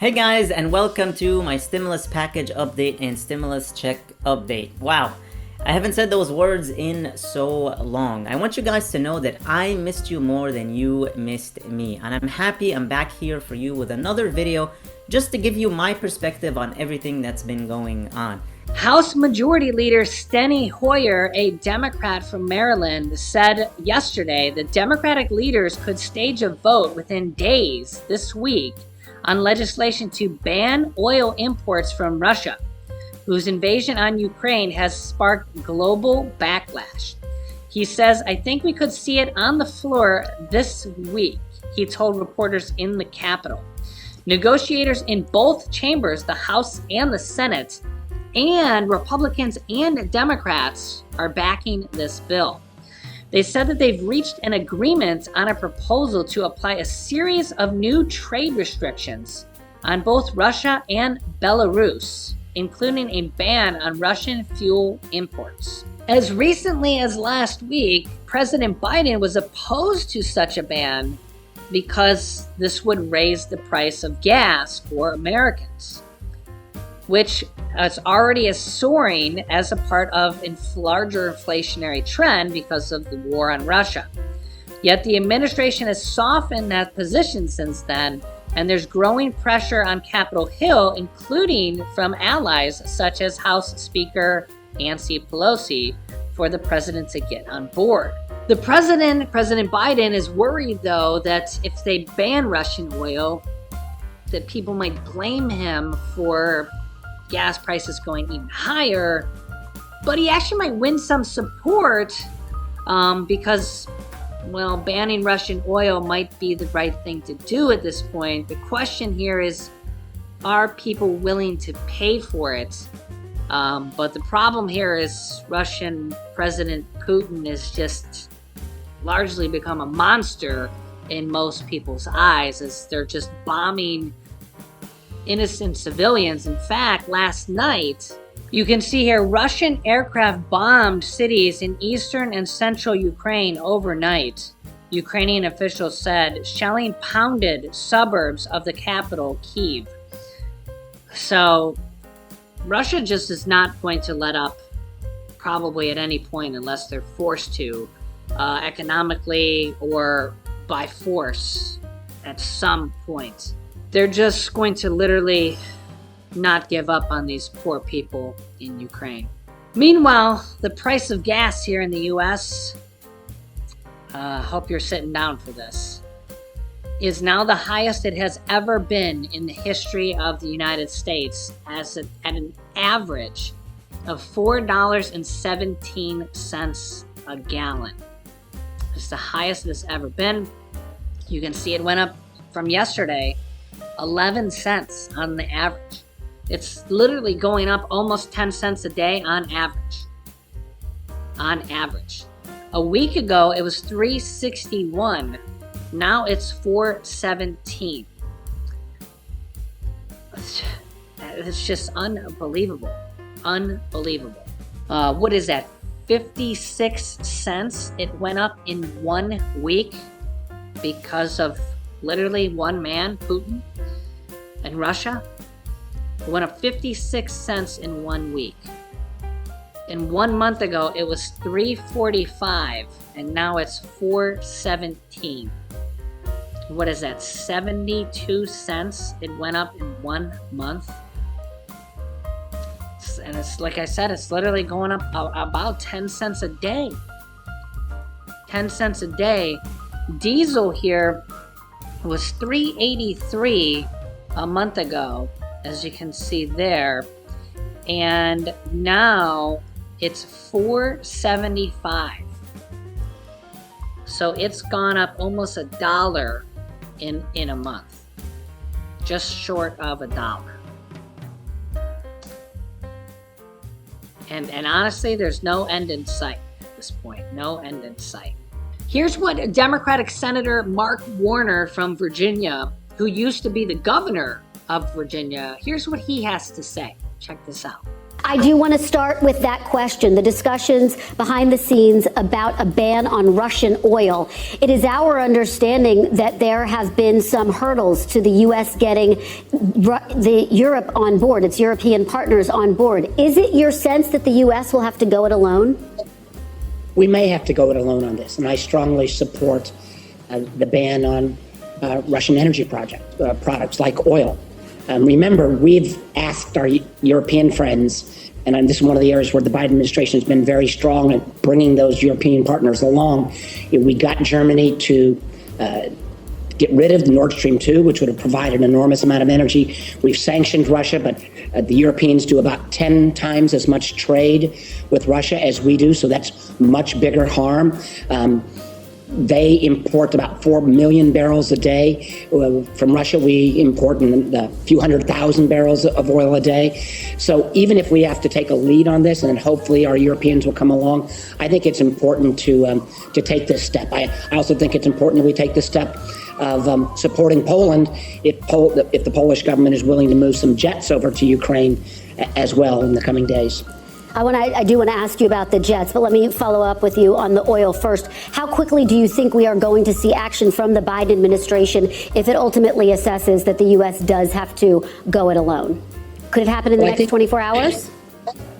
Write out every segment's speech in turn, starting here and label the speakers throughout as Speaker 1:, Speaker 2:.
Speaker 1: Hey guys, and welcome to my stimulus package update and stimulus check update. Wow, I haven't said those words in so long. I want you guys to know that I missed you more than you missed me, and I'm happy I'm back here for you with another video just to give you my perspective on everything that's been going on.
Speaker 2: House Majority Leader Steny Hoyer, a Democrat from Maryland, said yesterday that Democratic leaders could stage a vote within days this week on legislation to ban oil imports from Russia, whose invasion on Ukraine has sparked global backlash. He says, "I think we could see it on the floor this week," he told reporters in the Capitol. Negotiators in both chambers, the House and the Senate, and Republicans and Democrats are backing this bill. They said that they've reached an agreement on a proposal to apply a series of new trade restrictions on both Russia and Belarus, including a ban on Russian fuel imports. As recently as last week, President Biden was opposed to such a ban because this would raise the price of gas for Americans, which is already soaring as a part of a larger inflationary trend because of the war on Russia. Yet the administration has softened that position since then, and there's growing pressure on Capitol Hill, including from allies such as House Speaker Nancy Pelosi, for the president to get on board. President Biden, is worried, though, that if they ban Russian oil, that people might blame him for gas prices going even higher, but he actually might win some support because, well, banning Russian oil might be the right thing to do at this point. The question here is, are people willing to pay for it? But the problem here is Russian President Putin has just largely become a monster in most people's eyes, as they're just bombing innocent civilians. In fact, last night, you can see here, Russian aircraft bombed cities in eastern and central Ukraine overnight. Ukrainian officials said shelling pounded suburbs of the capital, Kyiv. So Russia just is not going to let up, probably at any point, unless they're forced to, economically or by force at some point. They're just going to literally not give up on these poor people in Ukraine. Meanwhile, the price of gas here in the U.S., hope you're sitting down for this, is now the highest it has ever been in the history of the United States, at an average of $4.17 a gallon. It's the highest it's ever been. You can see it went up from yesterday 11 cents on the average. It's literally going up almost 10 cents a day on average. On average. A week ago, it was $3.61. Now it's $4.17. It's just unbelievable. Unbelievable. What is that? 56 cents it went up in 1 week because of literally one man, Putin, and Russia. It went up 56 cents in 1 week. And 1 month ago, it was $3.45, and now it's $4.17. What is that, 72 cents it went up in 1 month? And it's, like I said, it's literally going up about 10 cents a day. 10 cents a day. Diesel here was $3.83 a month ago, as you can see there, and now it's $4.75. So it's gone up almost $1 in a month, just short of $1. And honestly, there's no end in sight at this point. No end in sight. Here's what Democratic Senator Mark Warner from Virginia, who used to be the governor of Virginia, here's what he has to say. Check this out.
Speaker 3: I do want to start with that question, the discussions behind the scenes about a ban on Russian oil. It is our understanding that there have been some hurdles to the U.S. getting Europe on board, its European partners on board. Is it your sense that the U.S. will have to go it alone?
Speaker 4: We may have to go it alone on this, and I strongly support the ban on Russian energy products like oil. Remember, we've asked our European friends, and this is one of the areas where the Biden administration has been very strong at bringing those European partners along. We got Germany to get rid of Nord Stream 2, which would have provided an enormous amount of energy. We've sanctioned Russia, but the Europeans do about 10 times as much trade with Russia as we do, so that's much bigger harm. They import about 4 million barrels a day from Russia. We import a few 100,000 barrels of oil a day. So even if we have to take a lead on this, and hopefully our Europeans will come along, I think it's important to take this step. I also think it's important that we take the step of supporting Poland if the Polish government is willing to move some jets over to Ukraine as well in the coming days.
Speaker 3: I do want to ask you about the jets, but let me follow up with you on the oil first. How quickly do you think we are going to see action from the Biden administration if it ultimately assesses that the U.S. does have to go it alone? Could it happen in the next 24 hours?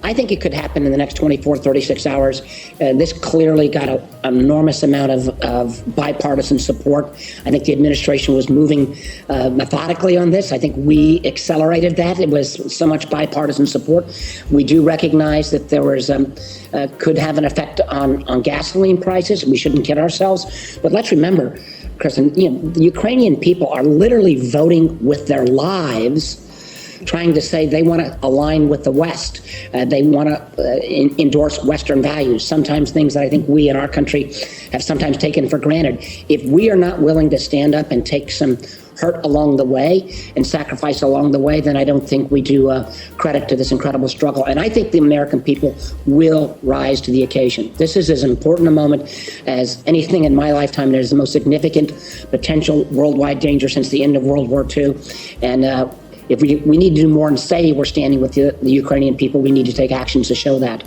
Speaker 4: I think it could happen in the next 24, 36 hours. This clearly got an enormous amount of bipartisan support. I think the administration was moving methodically on this. I think we accelerated that. It was so much bipartisan support. We do recognize that there was could have an effect on gasoline prices. We shouldn't kid ourselves. But let's remember, Kristen, the Ukrainian people are literally voting with their lives, trying to say they want to align with the West. They want to endorse Western values, sometimes things that I think we in our country have sometimes taken for granted. If we are not willing to stand up and take some hurt along the way and sacrifice along the way, then I don't think we do credit to this incredible struggle. And I think the American people will rise to the occasion. This is as important a moment as anything in my lifetime. It is the most significant potential worldwide danger since the end of World War II. And if we need to do more than say we're standing with the Ukrainian people, we need to take actions to show that.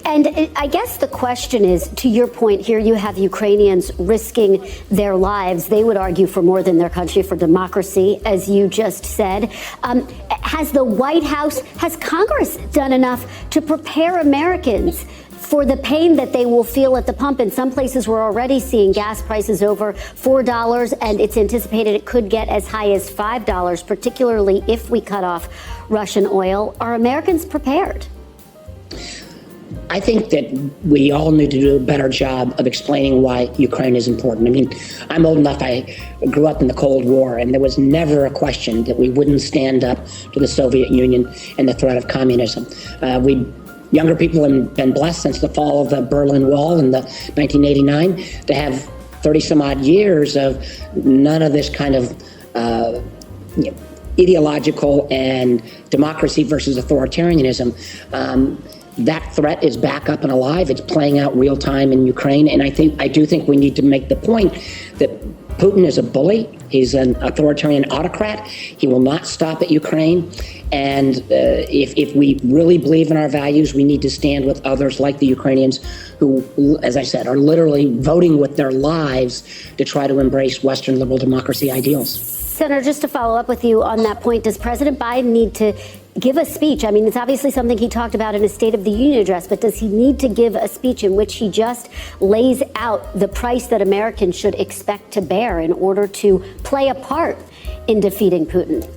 Speaker 3: And I guess the question is, to your point here, you have Ukrainians risking their lives. They would argue for more than their country, for democracy, as you just said. Has the White House, has Congress done enough to prepare Americans for the pain that they will feel at the pump? In some places, we're already seeing gas prices over $4, and it's anticipated it could get as high as $5, particularly if we cut off Russian oil. Are Americans prepared?
Speaker 4: I think that we all need to do a better job of explaining why Ukraine is important. I mean, I'm old enough, I grew up in the Cold War, and there was never a question that we wouldn't stand up to the Soviet Union and the threat of communism. Younger people have been blessed since the fall of the Berlin Wall in 1989 to have 30 some odd years of none of this kind of ideological and democracy versus authoritarianism. That threat is back up and alive. It's playing out real time in Ukraine. And I do think we need to make the point that Putin is a bully. He's an authoritarian autocrat. He will not stop at Ukraine. And if we really believe in our values, we need to stand with others like the Ukrainians who, as I said, are literally voting with their lives to try to embrace Western liberal democracy ideals.
Speaker 3: Senator, just to follow up with you on that point, does President Biden need to give a speech? I mean, it's obviously something he talked about in his State of the Union address, but does he need to give a speech in which he just lays out the price that Americans should expect to bear in order to play a part in defeating Putin?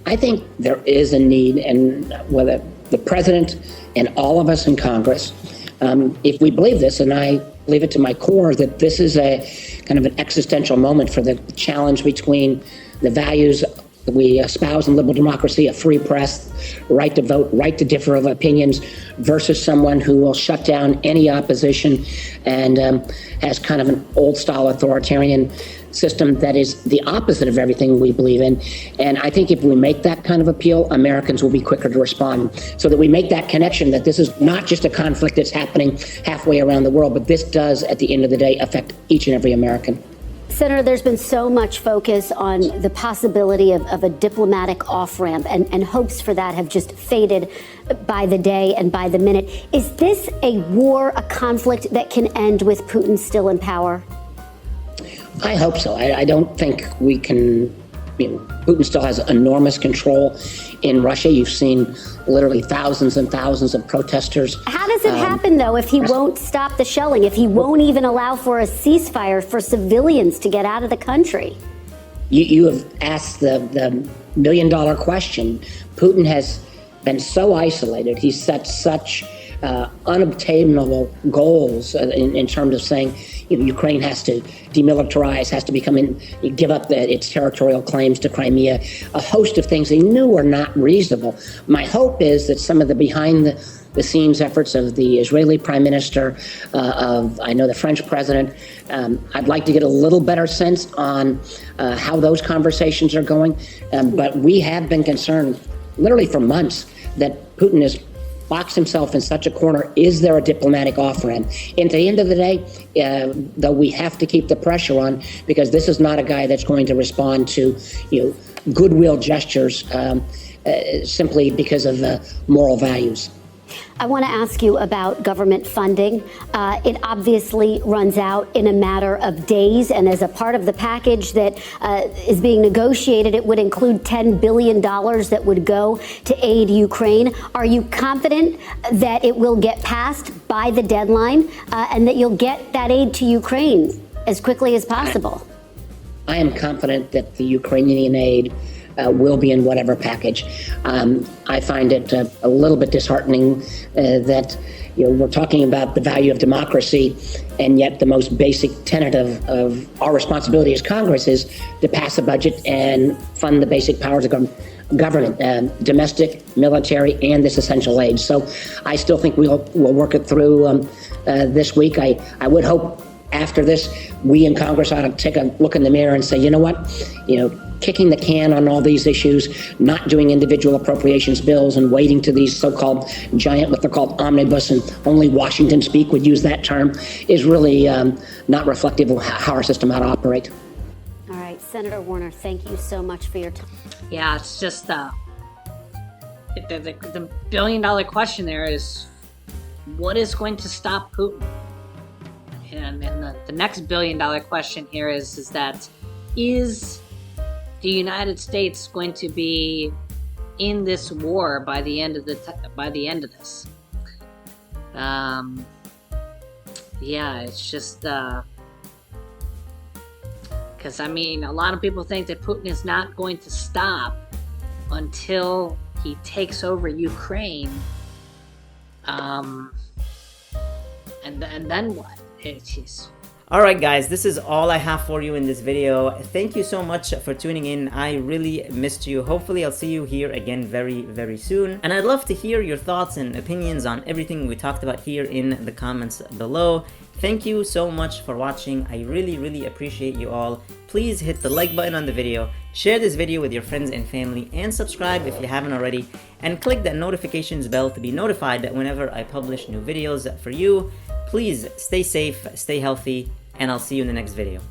Speaker 4: I think there is a need, and whether the president and all of us in Congress, if we believe this, and I believe it to my core, that this is a kind of an existential moment for the challenge between the values we espouse in liberal democracy, a free press, right to vote, right to differ of opinions, versus someone who will shut down any opposition and has kind of an old-style authoritarian system that is the opposite of everything we believe in. And I think if we make that kind of appeal, Americans will be quicker to respond, so that we make that connection that this is not just a conflict that's happening halfway around the world, but this does, at the end of the day, affect each and every American.
Speaker 3: Senator, there's been so much focus on the possibility of a diplomatic off-ramp, and hopes for that have just faded by the day and by the minute. Is this a war, a conflict that can end with Putin still in power?
Speaker 4: I hope so. I don't think we can. Putin still has enormous control in Russia. You've seen literally thousands and thousands of protesters.
Speaker 3: How does it happen, though, if he won't stop the shelling, if he won't even allow for a ceasefire for civilians to get out of the country?
Speaker 4: You have asked the million-dollar question. Putin has been so isolated. He's set such unobtainable goals in terms of saying, Ukraine has to demilitarize, has to give up its territorial claims to Crimea, a host of things he knew were not reasonable. My hope is that some of the behind-the-scenes efforts of the Israeli Prime Minister, I know the French President, I'd like to get a little better sense on how those conversations are going. But we have been concerned, literally for months, that Putin is boxed himself in such a corner. Is there a diplomatic off-ramp? And at the end of the day, though, we have to keep the pressure on, because this is not a guy that's going to respond to, goodwill gestures simply because of moral values.
Speaker 3: I want to ask you about government funding. It obviously runs out in a matter of days, and as a part of the package that is being negotiated, it would include $10 billion that would go to aid Ukraine. Are you confident that it will get passed by the deadline and that you'll get that aid to Ukraine as quickly as possible?
Speaker 4: I am confident that the Ukrainian aid will be in whatever package. I find it a little bit disheartening that we're talking about the value of democracy, and yet the most basic tenet of our responsibility as Congress is to pass a budget and fund the basic powers of government, domestic, military, and this essential aid. So I still think we'll work it through this week. I would hope after this, we in Congress ought to take a look in the mirror and say, you know what, kicking the can on all these issues, not doing individual appropriations bills and waiting to these so-called giant, what they're called omnibus, and only Washington speak would use that term, is really not reflective of how our system ought to operate.
Speaker 3: All right, Senator Warner, thank you so much for your time.
Speaker 2: Yeah, it's just the billion-dollar question there is, what is going to stop Putin? And the next billion-dollar question here is that is the United States going to be in this war by the end of this? Yeah, it's just because a lot of people think that Putin is not going to stop until he takes over Ukraine. And then what?
Speaker 1: Alright guys, this is all I have for you in this video. Thank you so much for tuning in. I really missed you. Hopefully I'll see you here again very, very soon. And I'd love to hear your thoughts and opinions on everything we talked about here in the comments below. Thank you so much for watching. I really, really appreciate you all. Please hit the like button on the video, share this video with your friends and family, and subscribe if you haven't already, and click that notifications bell to be notified that whenever I publish new videos for you. Please stay safe, stay healthy, and I'll see you in the next video.